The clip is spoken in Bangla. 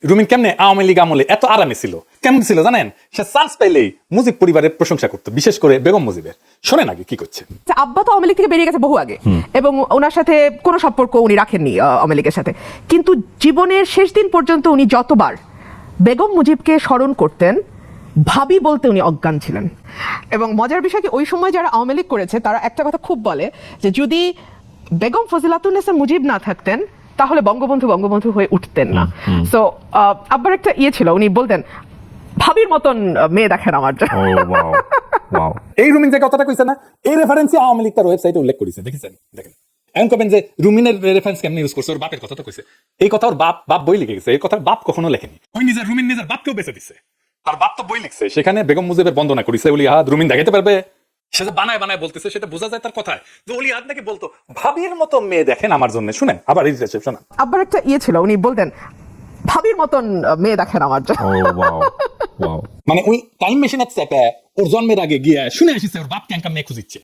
রুমিন কেমনে আওয়ামী লীগ আমলে এত আরামে ছিল, কেমন ছিল জানেন? সে চান্স পাইলেই মুজিব পরিবারের প্রশংসা করতো, বিশেষ করে বেগম মুজিবের। শোনেন আগে কি করছে। আব্বা তো আওয়ামী লীগ থেকে বেরিয়ে গেছে বহু আগে, এবং ওনার সাথে কোনো সম্পর্ক উনি রাখেননি আওয়ামী লীগের সাথে। কিন্তু জীবনের শেষ দিন পর্যন্ত উনি যতবার বেগম মুজিবকে স্মরণ করতেন, ভাবি বলতে উনি অজ্ঞান ছিলেন। এবং মজার বিষয় কি, ওই সময় যারা আওয়ামী লীগ করেছে তারা একটা কথা খুব বলে যে যদি বেগম ফজিলাতুন্নেসা মুজিব না থাকতেন তাহলে বঙ্গবন্ধু বঙ্গবন্ধু হয়ে উঠতেন না। সো আব্বার একটা ছিল, উনি বলতেন ভাবির মতন মেয়ে দেখেন আমার। এই রুমিন যে কথাটা কইছে না, এই রেফারেন্সে আওয়ামী লীগ তার ওয়েবসাইটে উল্লেখ করেছে, দেখেছেন? দেখেন এখন কবেন যে রুমিনের রেফারেন্স কেমনে ইউজ করছে, ওর বাপের কথা তো কইছে। এই কথা ওর বাপ বই লিখে গেছে, এই কথা বাপ কখনো লেখেনি। ওই রুমিন নিজের বাপকেও বেঁচে দিছে, তার বাপ তো বই লিখছে, সেখানে বেগম মুজিবের বন্দনা করেছে। ওলি আহাদ রুমিন দেখাইতে পারবে? সে যে বানায় বানায় বলতেছে সেটা বোঝা যায় তার কথায়। যে ওলি আহাদ নাকি বলতো ভাবির মতো মেয়ে দেখেন আমার জন্য। শুনেন আবার এই রিসেপশন। আব্বার একটা ছিল, উনি বলতেন ভাবির মতন মেয়ে দেখেন আমার। মানে ওই টাইম মেশিনের চেপে ওর জন্মের আগে গিয়ে শুনে আসিছে ওর বাপ ক্যাঙ্কা মেয়ে খুঁজিচ্ছে।